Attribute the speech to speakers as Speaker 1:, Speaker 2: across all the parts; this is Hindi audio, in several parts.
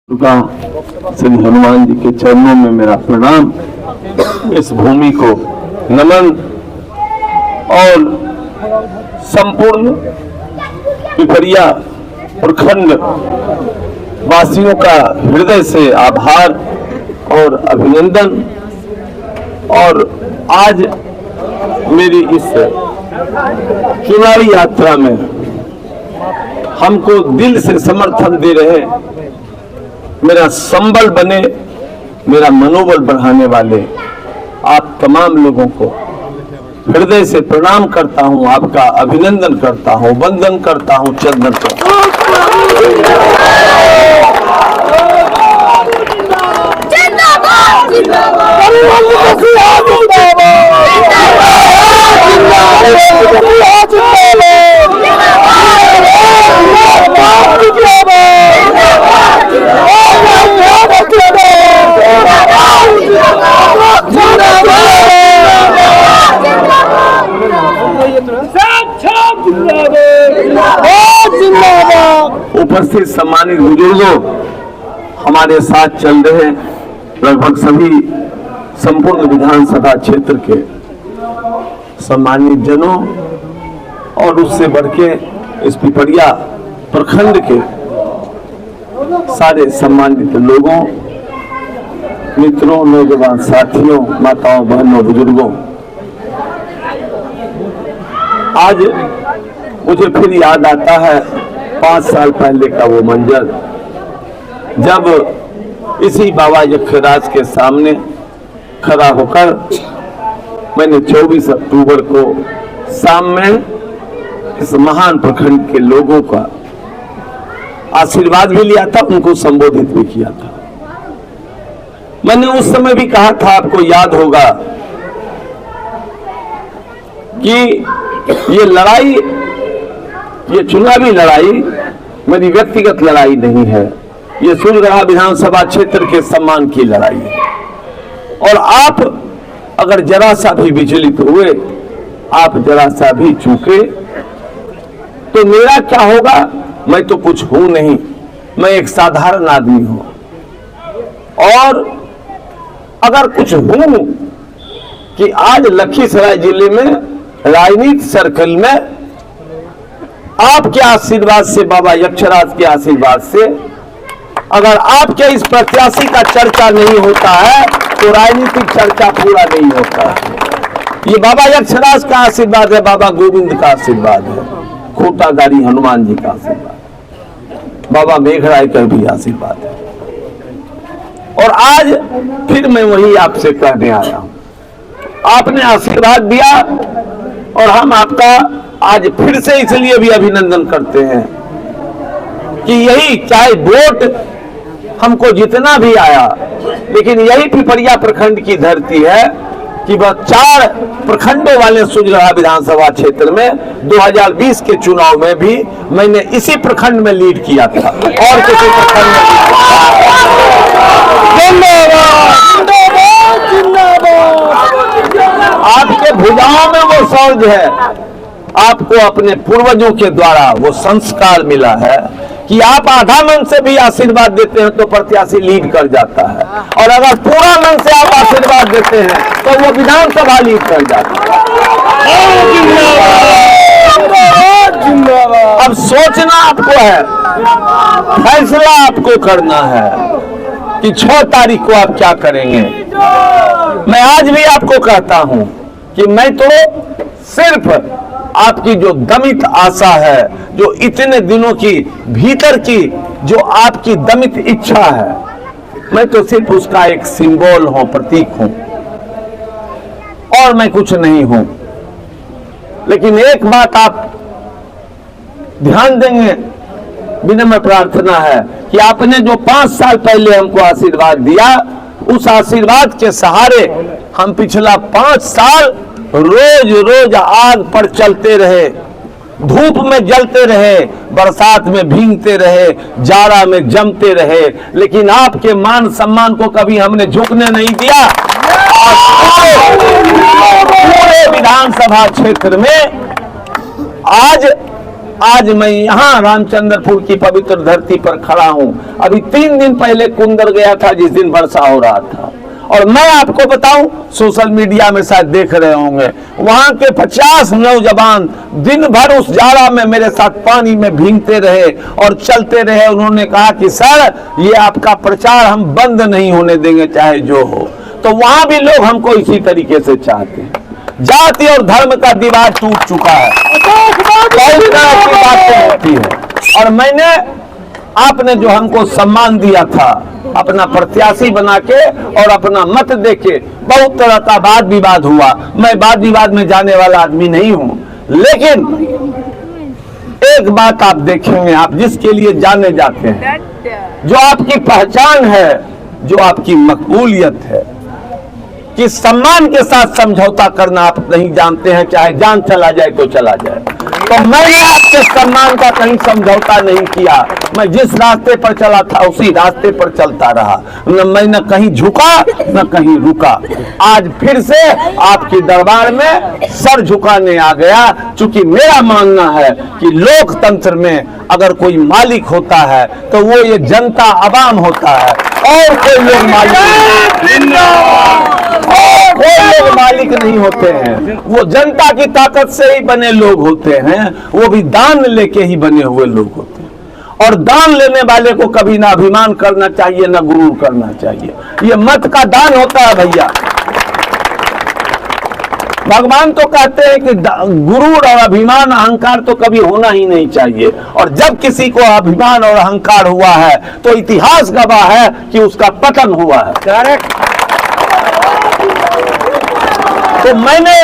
Speaker 1: श्री हनुमान जी के चरणों में मेरा प्रणाम, इस भूमि को नमन और संपूर्ण पिपरिया प्रखंड वासियों का हृदय से आभार और अभिनंदन। और आज मेरी इस चुनावी यात्रा में हमको दिल से समर्थन दे रहे, मेरा संबल बने, मेरा मनोबल बढ़ाने वाले आप तमाम लोगों को हृदय से प्रणाम करता हूं, आपका अभिनंदन करता हूं, वंदन करता हूं, चंदन करता हूं। उपस्थित सम्मानित बुजुर्गों, हमारे साथ चल रहे लगभग सभी संपूर्ण विधानसभा क्षेत्र के सम्मानित जनों और उससे बढ़ के इस पिपरिया प्रखंड के सारे सम्मानित लोगों, मित्रों, नौजवान साथियों, माताओं, बहनों, बुजुर्गों, आज मुझे फिर याद आता है 5 साल पहले का वो मंजर, जब इसी बाबा यक्षराज के सामने खड़ा होकर मैंने 24 अक्टूबर को शाम में इस महान प्रखंड के लोगों का आशीर्वाद भी लिया था, उनको संबोधित भी किया था। मैंने उस समय भी कहा था, आपको याद होगा, कि ये लड़ाई, ये चुनावी लड़ाई मेरी व्यक्तिगत लड़ाई नहीं है, ये सूर्यगढ़ा विधानसभा क्षेत्र के सम्मान की लड़ाई है। और आप अगर जरा सा भी विचलित हुए, आप जरा सा भी चूके, तो मेरा क्या होगा? मैं तो कुछ हूं नहीं, मैं एक साधारण आदमी हूं। और अगर कुछ हूं कि आज लखीसराय जिले में राजनीतिक सर्कल में आपके आशीर्वाद से, बाबा यक्षराज के आशीर्वाद से, अगर आपके इस प्रत्याशी का चर्चा नहीं होता है तो राजनीतिक चर्चा पूरा नहीं होता है। ये बाबा यक्षराज का आशीर्वाद है, बाबा गोविंद का आशीर्वाद है, खोटागारी हनुमान जी का आशीर्वाद, बाबा मेघराय का भी आशीर्वाद है। और आज फिर मैं वही आपसे कहने आया हूं, आपने आशीर्वाद दिया और हम आपका आज फिर से इसलिए भी अभिनंदन करते हैं कि यही, चाहे वोट हमको जितना भी आया, लेकिन यही पिपरिया प्रखंड की धरती है कि वह 4 प्रखंडों वाले सूर्यगढ़ा विधानसभा क्षेत्र में 2020 के चुनाव में भी मैंने इसी प्रखंड में लीड किया था और किसी प्रखंड में। आपके भुजाओं में वो शौर्य है, आपको अपने पूर्वजों के द्वारा वो संस्कार मिला है कि आप आधा मन से भी आशीर्वाद देते हैं तो प्रत्याशी लीड कर जाता है, और अगर पूरा मन से आप आशीर्वाद देते हैं तो वो विधानसभा लीड कर जाता है। अब सोचना आपको है, फैसला आपको करना है कि 6 तारीख को आप क्या करेंगे। मैं आज भी आपको कहता हूं कि मैं तो सिर्फ आपकी जो दमित आशा है, जो इतने दिनों की भीतर की जो आपकी दमित इच्छा है, मैं तो सिर्फ उसका एक सिंबल हूं, प्रतीक हूं, और मैं कुछ नहीं हूं। लेकिन एक बात आप ध्यान देंगे, विनम्र प्रार्थना है कि आपने जो 5 साल पहले हमको आशीर्वाद दिया, उस आशीर्वाद के सहारे हम पिछला 5 साल रोज रोज आग पर चलते रहे, धूप में जलते रहे, बरसात में भीगते रहे, जाड़ा में जमते रहे, लेकिन आपके मान सम्मान को कभी हमने झुकने नहीं दिया। पूरे विधानसभा क्षेत्र में आज आज मैं यहाँ रामचंद्रपुर की पवित्र धरती पर खड़ा हूँ। अभी 3 दिन पहले कुंदर गया था, जिस दिन वर्षा हो रहा था। और मैं आपको बताऊं, सोशल मीडिया में शायद देख रहे होंगे, वहां के 50 नौजवान दिन भर उस जाड़ा में मेरे साथ पानी में भीगते रहे और चलते रहे। उन्होंने कहा कि सर, ये आपका प्रचार हम बंद नहीं होने देंगे, चाहे जो हो। तो वहां भी लोग हमको इसी तरीके से चाहते हैं। जाति और धर्म का दीवार टूट चुका है, कई तरह की बातें होती है। और मैंने, आपने जो हमको सम्मान दिया था अपना प्रत्याशी बना के और अपना मत देके, बहुत तरह का वाद विवाद हुआ। मैं वाद विवाद में जाने वाला आदमी नहीं हूं, लेकिन एक बात आप देखेंगे, आप जिसके लिए जाने जाते हैं, जो आपकी पहचान है, जो आपकी मकबूलियत है, कि सम्मान के साथ समझौता करना आप नहीं जानते हैं, चाहे जान चला जाए तो चला जाए। तो मैंने आपके सम्मान का कहीं समझौता नहीं किया। मैं जिस रास्ते पर चला था उसी रास्ते पर चलता रहा। मैं न कहीं झुका न कहीं रुका। आज फिर से आपके दरबार में सर झुकाने आ गया, क्योंकि मेरा मानना है कि लोकतंत्र में अगर कोई मालिक होता है तो वो ये जनता अवाम होता है, और कोई लोग मालिक नहीं होते हैं। वो जनता की ताकत से ही बने लोग होते हैं, वो भी दान लेके ही बने हुए लोग होते हैं। और दान लेने वाले को कभी ना अभिमान करना चाहिए, ना गुरूर करना चाहिए। ये मत का दान होता है भैया। भगवान तो कहते हैं कि गुरूर और अभिमान, अहंकार तो कभी होना ही नहीं चाहिए। और जब किसी को अभिमान और अहंकार हुआ है तो इतिहास गवाह है कि उसका पतन हुआ है। करेक्ट। तो मैंने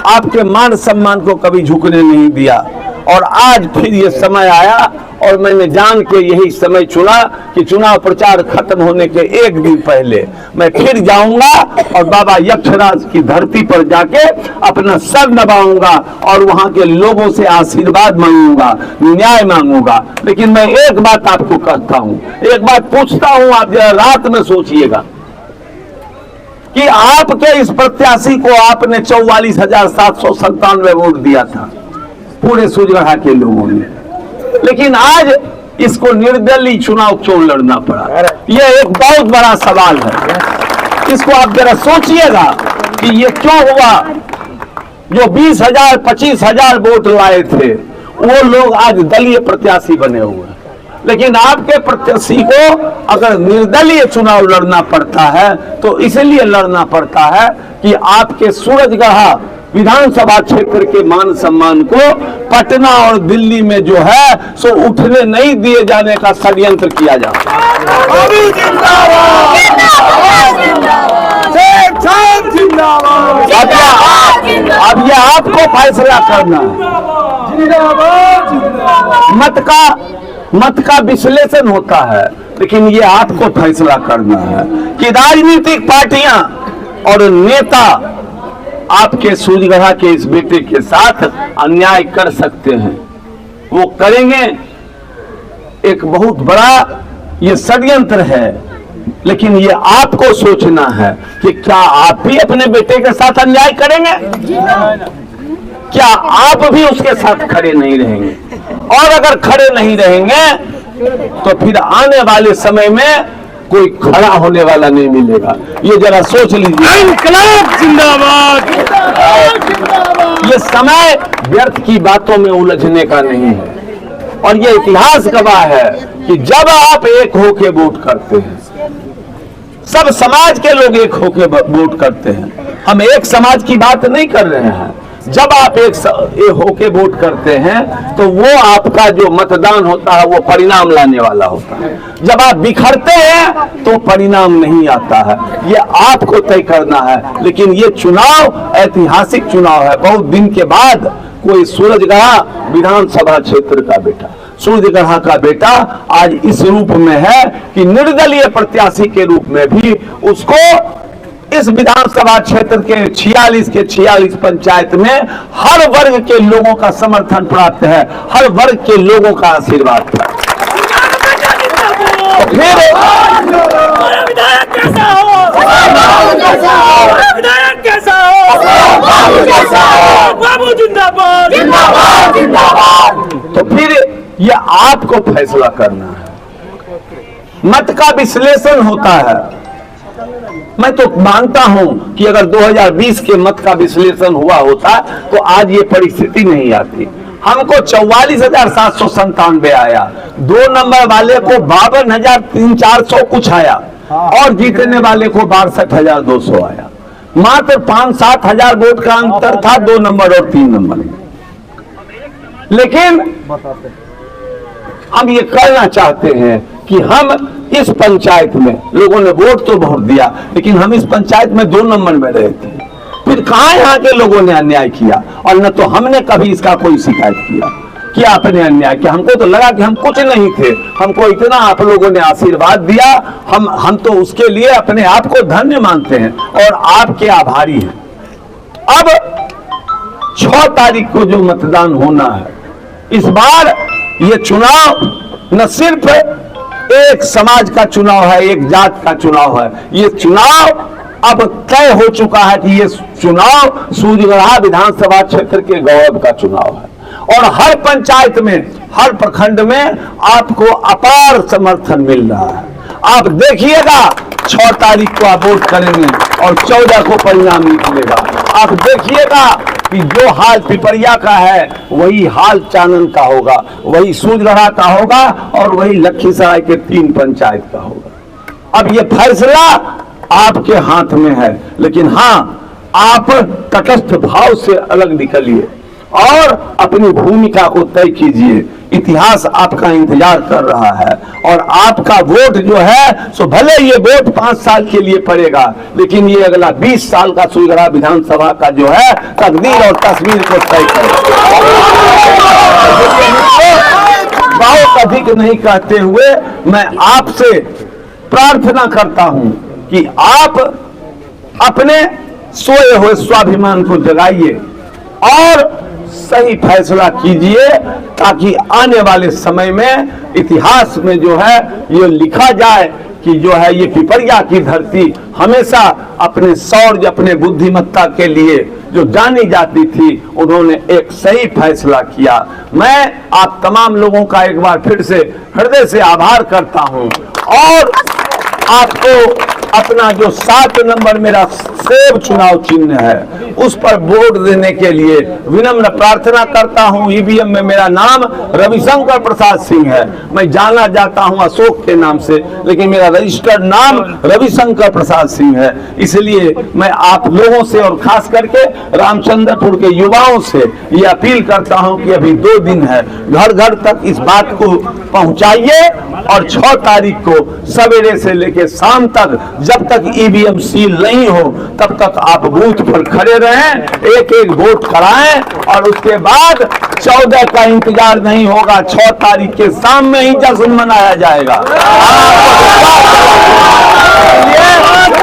Speaker 1: आपके मान सम्मान को कभी झुकने नहीं दिया, और आज फिर ये समय आया और मैंने जान के यही समय चुना कि चुनाव प्रचार खत्म होने के 1 दिन पहले मैं फिर जाऊंगा और बाबा यक्षराज की धरती पर जाके अपना सर नवाऊंगा और वहां के लोगों से आशीर्वाद मांगूंगा, न्याय मांगूंगा। लेकिन मैं एक बात आपको कहता हूं, एक बात पूछता हूं, आप जरा रात में सोचिएगा कि आपके इस प्रत्याशी को आपने 44,797 वोट दिया था पूरे सूर्यगढ़ा के लोगों ने, लेकिन आज इसको निर्दलीय चुनाव क्यों लड़ना पड़ा? यह एक बहुत बड़ा सवाल है। इसको आप जरा सोचिएगा कि ये क्यों हुआ। जो 20,000 25,000 वोट लाए थे वो लोग आज दलीय प्रत्याशी बने हुए हैं। लेकिन आपके प्रत्याशी को अगर निर्दलीय चुनाव लड़ना पड़ता है तो इसलिए लड़ना पड़ता है कि आपके सूरजगढ़ा विधानसभा क्षेत्र के मान सम्मान को पटना और दिल्ली में जो है सो उठने नहीं दिए जाने का षड्यंत्र किया जाता है। अब यह आपको फैसला करना है। मत का विश्लेषण होता है, लेकिन ये आपको फैसला करना है कि राजनीतिक पार्टियां और नेता आपके सूर्यगढ़ा के इस बेटे के साथ अन्याय कर सकते हैं, वो करेंगे। एक बहुत बड़ा ये षड्यंत्र है, लेकिन ये आपको सोचना है कि क्या आप भी अपने बेटे के साथ अन्याय करेंगे? क्या आप भी उसके साथ खड़े नहीं रहेंगे? और अगर खड़े नहीं रहेंगे तो फिर आने वाले समय में कोई खड़ा होने वाला नहीं मिलेगा। ये जरा सोच लीजिए। इनकलाब जिंदाबाद। ये समय व्यर्थ की बातों में उलझने का नहीं है, और ये इतिहास गवाह है कि जब आप एक होके वोट करते हैं, सब समाज के लोग एक होके वोट करते हैं। हम एक समाज की बात नहीं कर रहे हैं। जब आप एक होके वोट करते हैं तो वो आपका जो मतदान होता है वो परिणाम लाने वाला होता है। जब आप बिखरते हैं तो परिणाम नहीं आता है। ये आपको तय करना है। लेकिन ये चुनाव ऐतिहासिक चुनाव है। बहुत दिन के बाद कोई सूरजगढ़ा विधानसभा क्षेत्र का बेटा, सूरजगढ़ा का बेटा आज इस रूप में है कि निर्दलीय प्रत्याशी के रूप में भी उसको इस विधानसभा क्षेत्र के 46 पंचायत में हर वर्ग के लोगों का समर्थन प्राप्त है, हर वर्ग के लोगों का आशीर्वाद है। फिर विधायक कैसा हो?
Speaker 2: बाबू जिंदाबाद
Speaker 3: जिंदाबाद जिंदाबाद।
Speaker 1: तो फिर ये आपको फैसला करना है। मत का विश्लेषण होता है। मैं तो मानता हूं कि अगर 2020 के मत का विश्लेषण हुआ होता तो आज ये परिस्थिति नहीं आती। हमको 44,797 आया, 2 नंबर वाले को 52,400 कुछ आया और जीतने वाले को 62,200 आया। मात्र 5-7 हजार वोट का अंतर था 2 नंबर और 3 नंबर में। लेकिन हम ये कहना चाहते हैं कि हम इस पंचायत में, लोगों ने वोट तो बहुत दिया, लेकिन हम इस पंचायत में 2 नंबर में रहे थे। फिर कहां यहाँ के लोगों ने अन्याय किया? और न तो हमने कभी इसका कोई शिकायत किया कि आपने अन्याय किया। हमको तो लगा कि हम कुछ नहीं थे, हमको इतना आप लोगों ने आशीर्वाद दिया, हम तो उसके लिए अपने आप को धन्य मानते हैं और आपके आभारी हैं। अब 6 तारीख को जो मतदान होना है, इस बार ये चुनाव न सिर्फ एक समाज का चुनाव है, एक जात का चुनाव है। ये चुनाव अब तय हो चुका है कि ये चुनाव सूर्यगढ़ा विधानसभा क्षेत्र के गौरव का चुनाव है और हर पंचायत में, हर प्रखंड में आपको अपार समर्थन मिल रहा है। आप देखिएगा 6 तारीख को आप वोट करेंगे और 14 को परिणाम निकलेगा। आप देखिएगा कि जो हाल पिपरिया का है वही हाल चानन का होगा, वही सूर्यगढ़ा का होगा और वही लखीसराय के 3 पंचायत का होगा। अब ये फैसला आपके हाथ में है, लेकिन हाँ, आप तटस्थ भाव से अलग निकलिए और अपनी भूमिका को तय कीजिए। इतिहास आपका इंतजार कर रहा है और आपका वोट जो है सो भले ये वोट 5 साल के लिए पड़ेगा, लेकिन ये अगला 20 साल का सूर्यगढ़ा विधानसभा का जो है तकदीर और तस्वीर को तय करेगा। बहुत अधिक नहीं कहते हुए मैं आपसे प्रार्थना करता हूं कि आप अपने सोए हुए स्वाभिमान को जगाइए और सही फैसला कीजिए, ताकि आने वाले समय में इतिहास में जो है ये लिखा जाए कि जो है ये पिपरिया की धरती हमेशा अपने शौर्य, अपने बुद्धिमत्ता के लिए जो जानी जाती थी, उन्होंने एक सही फैसला किया। मैं आप तमाम लोगों का एक बार फिर से हृदय से आभार करता हूं और आपको अपना जो 7 नंबर मेरा सेब चुनाव चिन्ह है उस पर वोट देने के लिए विनम्र प्रार्थना करता हूं। ईवीएम में मेरा नाम रविशंकर प्रसाद सिंह है। मैं जाना जाता हूं अशोक के नाम से, लेकिन मेरा रजिस्टर्ड नाम रविशंकर प्रसाद सिंह है। इसलिए मैं आप लोगों से और खास करके रामचंद्रपुर के युवाओं से ये अपील करता हूं कि अभी 2 दिन है, घर घर तक इस बात को पहुंचाइए और 6 तारीख को सवेरे से लेकर शाम तक, जब तक ईवीएम सील नहीं हो तब तक आप बूथ पर खड़े रहें, एक एक वोट कराएं और उसके बाद 14 का इंतजार नहीं होगा, 6 तारीख के शाम में ही जश्न मनाया जाएगा।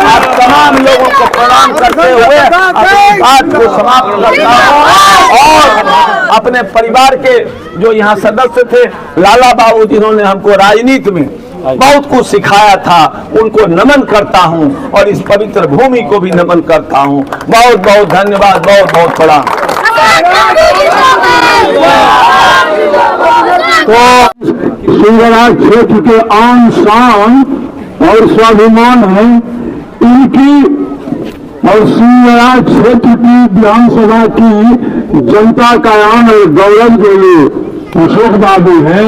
Speaker 1: आप तमाम लोगों को प्रणाम करते हुए अपनी बात को समाप्त करता हूं और अपने परिवार के जो यहाँ सदस्य थे, लाला बाबू जिन्होंने हमको राजनीति में बहुत कुछ सिखाया था, उनको नमन करता हूं और इस पवित्र भूमि को भी नमन करता हूं। बहुत बहुत धन्यवाद, बहुत बहुत प्रणाम।
Speaker 4: तो सूर्यगढ़ा क्षेत्र के आन शान और स्वाभिमान है इनकी और सूर्यगढ़ा क्षेत्र की विधानसभा की जनता का आन और गौरव के लिए अशोक बाबू है।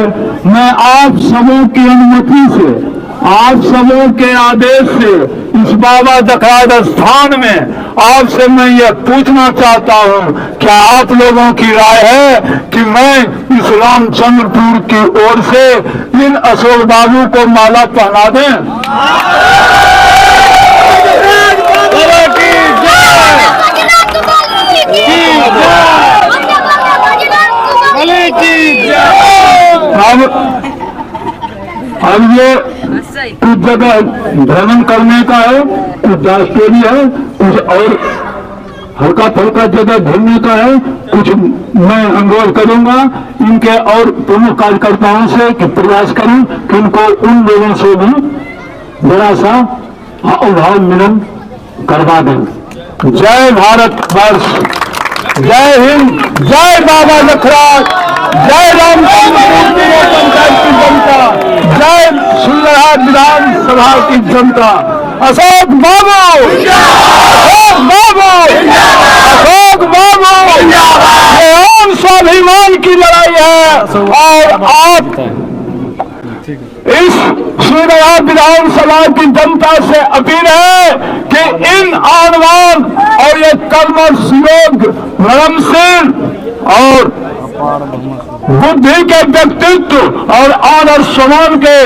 Speaker 4: मैं आप सबों की अनुमति से, आप सबों के आदेश से इस बाबा दखराद स्थान में आपसे मैं यह पूछना चाहता हूं, क्या आप लोगों की राय है कि मैं इस रामचंद्रपुर की ओर से इन अशोक बाबू को माला पहना दें? अब ये कुछ जगह भ्रमण करने का है, कुछ दास्तेरी है, कुछ और हल्का फुल्का जगह घूमने का है। कुछ मैं अनुरोध करूंगा इनके और प्रमुख कार्यकर्ताओं से कि प्रयास करूं कि उनको उन लोगों से भी बड़ा सा अभाव मिलन करवा दें। जय भारत वर्ष। जय हिंद, जय बाबा लखराज, जय रामचंद्र पंचायत की जनता, जय सुंदरहाट विधानसभा की जनता। अशोक बाबू, अशोक बाबू, अशोक बाबू, ये आम स्वाभिमान की लड़ाई है। और आप इस सुंदरहाट विधानसभा की जनता से अपील है कि इन आनवान और ये कर्मठ योग धर्मशील और बुद्धि के व्यक्तित्व और आदर सम्मान के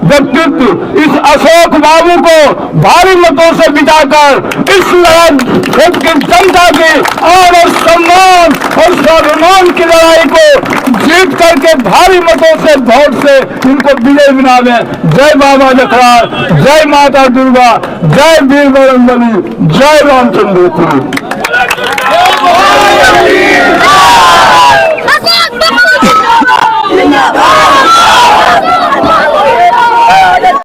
Speaker 4: व्यक्तित्व इस अशोक बाबू को भारी मतों से बिताकर इस क्षेत्र की जनता के आदर सम्मान और स्वाभिमान की लड़ाई को जीत करके भारी मतों से वोट से इनको विजय बना दें। जय बाबा लखराज, जय माता दुर्गा, जय वीर बजरंगबली, जय रामचंद्र प्रभु।
Speaker 3: जिंदाबाद।